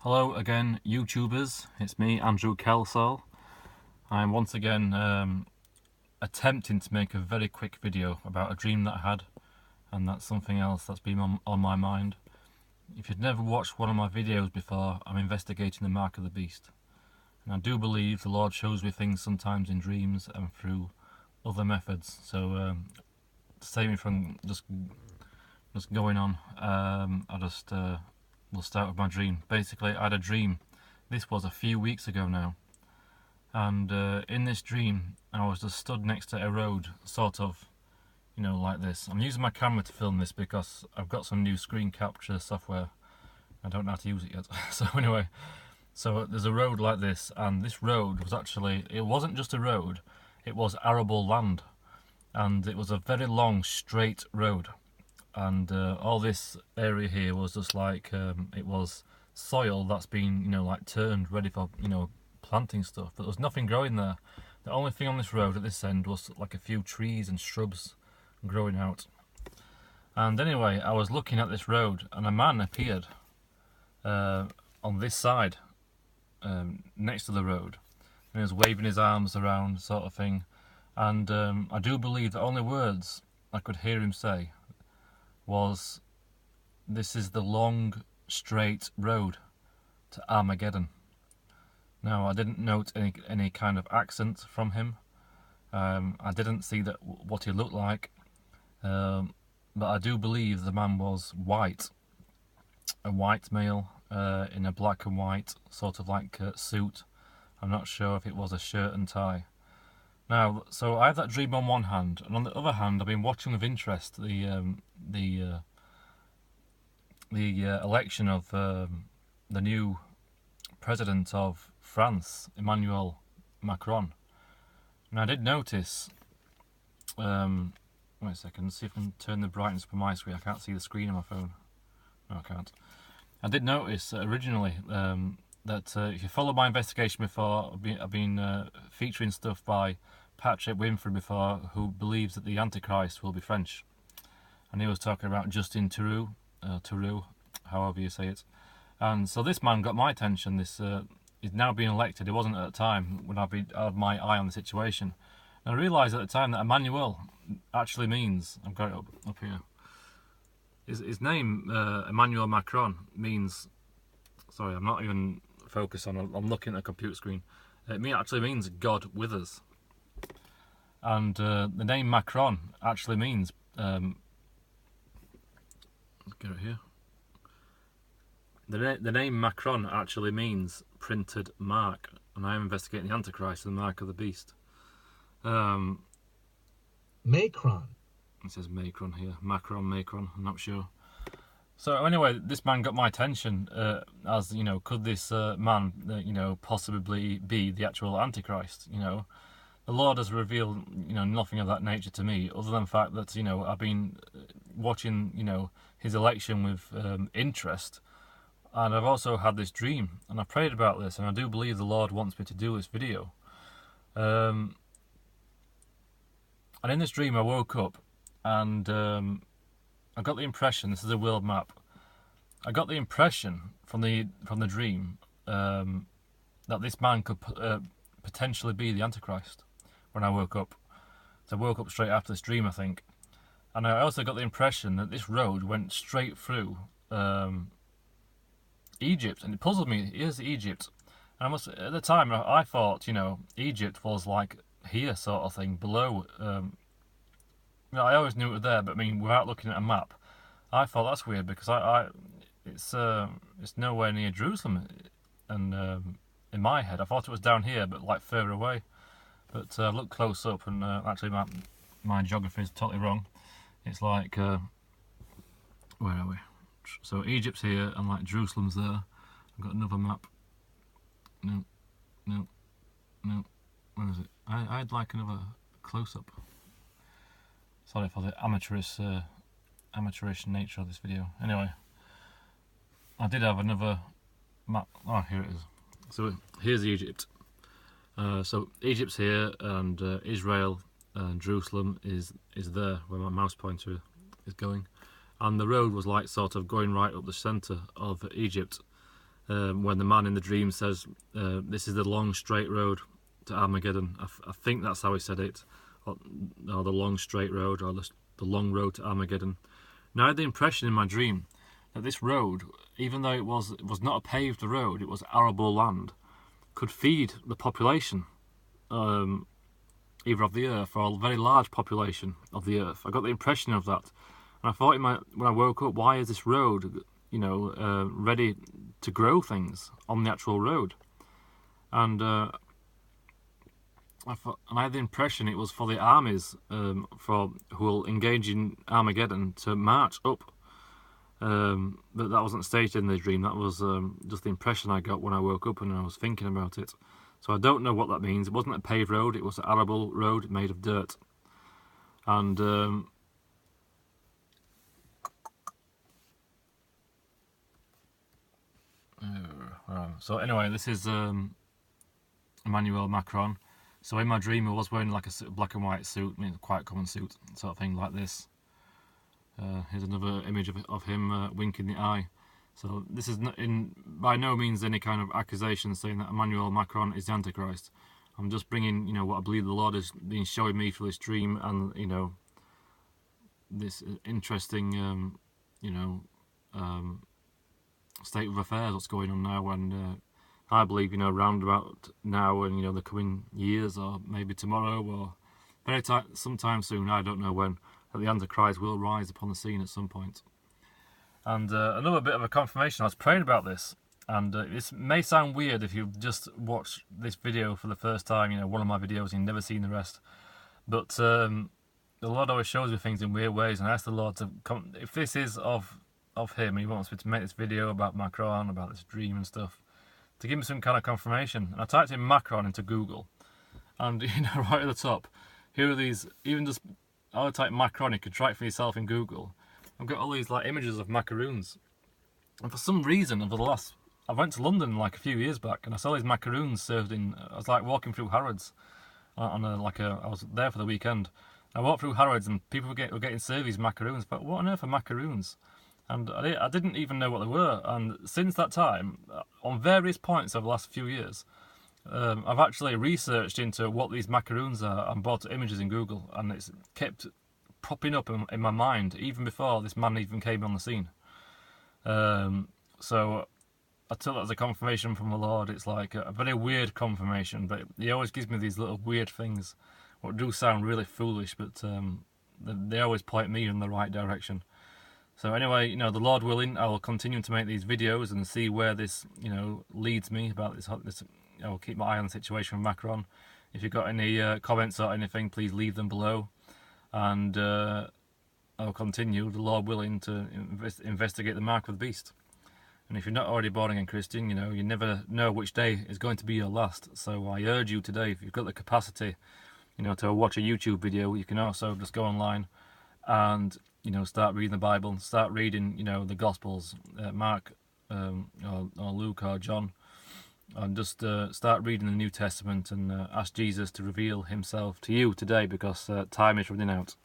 Hello again, YouTubers. It's me, Andrew Kelsall. I'm once again attempting to make a very quick video about a dream that I had, and that's something else that's been on my mind. If you've never watched one of my videos before, I'm investigating the mark of the beast. And I do believe the Lord shows me things sometimes in dreams and through other methods. So to save me from just going on, we'll start with my dream. Basically, I had a dream. This was a few weeks ago now. And in this dream, I was just stood next to a road, sort of, like this. I'm using my camera to film this because I've got some new screen capture software. I don't know how to use it yet. So anyway, there's a road like this, and this road was actually, it wasn't just a road, it was arable land. And it was a very long, straight road. And all this area here was just like, it was soil that's been, like turned, ready for, planting stuff, but there was nothing growing there. The only thing on this road at this end was like a few trees and shrubs growing out. And anyway, I was looking at this road, and a man appeared on this side, next to the road, and he was waving his arms around, sort of thing. And I do believe the only words I could hear him say was, "This is the long, straight road to Armageddon." Now, I didn't note any kind of accent from him. I didn't see what he looked like, but I do believe the man was white, a white male in a black and white sort of like suit. I'm not sure if it was a shirt and tie. Now, so I have that dream on one hand, and on the other hand, I've been watching with interest the election of the new president of France, Emmanuel Macron. And I did notice, wait a second, see if I can turn the brightness up on my screen. I can't see the screen on my phone. No, I can't. I did notice originally that if you follow my investigation before, I've been featuring stuff by Patrick Winfrey before, who believes that the Antichrist will be French. And he was talking about Justin Theroux, however you say it. And so this man got my attention. He's now being elected. He wasn't at the time when I had my eye on the situation. And I realised at the time that Emmanuel actually means, I've got it up here. His name, Emmanuel Macron, means, sorry, I'm not even focused on, I'm looking at a computer screen. It actually means God with us. And the name Macron actually means, let's get it here. The name Macron actually means printed mark, and I am investigating the Antichrist and the mark of the beast. MACRON. It says Macron here. Macron, I'm not sure. So anyway, this man got my attention as, could this man, possibly be the actual Antichrist, The Lord has revealed, nothing of that nature to me, other than the fact that, I've been watching, his election with interest. And I've also had this dream, and I prayed about this, and I do believe the Lord wants me to do this video. And in this dream I woke up, and I got the impression, this is a world map, I got the impression from the dream that this man could potentially be the Antichrist when I woke up. So I woke up straight after this dream, I think. And I also got the impression that this road went straight through Egypt, and it puzzled me. Here's Egypt, and at the time I thought, Egypt was like here, sort of thing, below. I always knew it was there, but I mean, without looking at a map, I thought that's weird because it's nowhere near Jerusalem, and in my head I thought it was down here, but like further away. But I looked close up, and actually my geography is totally wrong. It's like where are we? So Egypt's here, and like Jerusalem's there. I've got another map. No. Where is it? I'd like another close-up. Sorry for the amateurish nature of this video. Anyway, I did have another map. Oh, here it is. So here's Egypt. So Egypt's here, and Israel and Jerusalem is there, where my mouse pointer is going. And the road was like sort of going right up the centre of Egypt, when the man in the dream says, "This is the long straight road to Armageddon." I think that's how he said it, or the long straight road, or the long road to Armageddon. Now I had the impression in my dream that this road, even though it was not a paved road, it was arable land, could feed the population, either of the earth or a very large population of the earth. I got the impression of that, and I thought when I woke up, why is this road, ready to grow things on the actual road? And I had the impression it was for the armies who will engage in Armageddon to march up. But that wasn't stated in the dream. That was just the impression I got when I woke up and I was thinking about it. So I don't know what that means. It wasn't a paved road. It was an arable road made of dirt. And so anyway, this is Emmanuel Macron. So in my dream, I was wearing like a black and white suit, I mean, quite common suit, sort of thing like this. Here's another image of him winking the eye. So this is by no means any kind of accusation saying that Emmanuel Macron is the Antichrist. I'm just bringing, what I believe the Lord has been showing me through this dream, and this interesting, state of affairs what's going on now, and I believe round about now and the coming years, or maybe tomorrow, or sometime soon, I don't know when, that the Antichrist will rise upon the scene at some point. And another bit of a confirmation, I was praying about this, and this may sound weird if you've just watched this video for the first time, one of my videos, and you've never seen the rest, but the Lord always shows me things in weird ways, and I asked the Lord to come, if this is of him, and he wants me to make this video about Macron, about this dream and stuff, to give me some kind of confirmation. And I typed in Macron into Google, and right at the top, here are these, even just, I would type Macron, you could try it for yourself in Google. I've got all these like images of macaroons, and for some reason I went to London like a few years back, and I saw these macaroons served in, I was like walking through Harrods, I was there for the weekend. I walked through Harrods and people were getting served these macaroons, but what on earth are macaroons? And I didn't even know what they were, and since that time, on various points over the last few years, I've actually researched into what these macaroons are and brought images in Google, and it's kept popping up in my mind even before this man even came on the scene. So I took that as a confirmation from the Lord. It's like a very weird confirmation, but he always gives me these little weird things, what do sound really foolish, but they always point me in the right direction. So anyway, the Lord willing, I will continue to make these videos and see where this, leads me about this. I will keep my eye on the situation with Macron. If you've got any comments or anything, please leave them below. And I'll continue, the Lord willing, to investigate the mark of the beast. And if you're not already born again Christian, you never know which day is going to be your last. So I urge you today, if you've got the capacity, to watch a YouTube video, you can also just go online and start reading the Bible, start reading the Gospels, Mark or Luke or John, and just start reading the New Testament and ask Jesus to reveal himself to you today, because time is running out.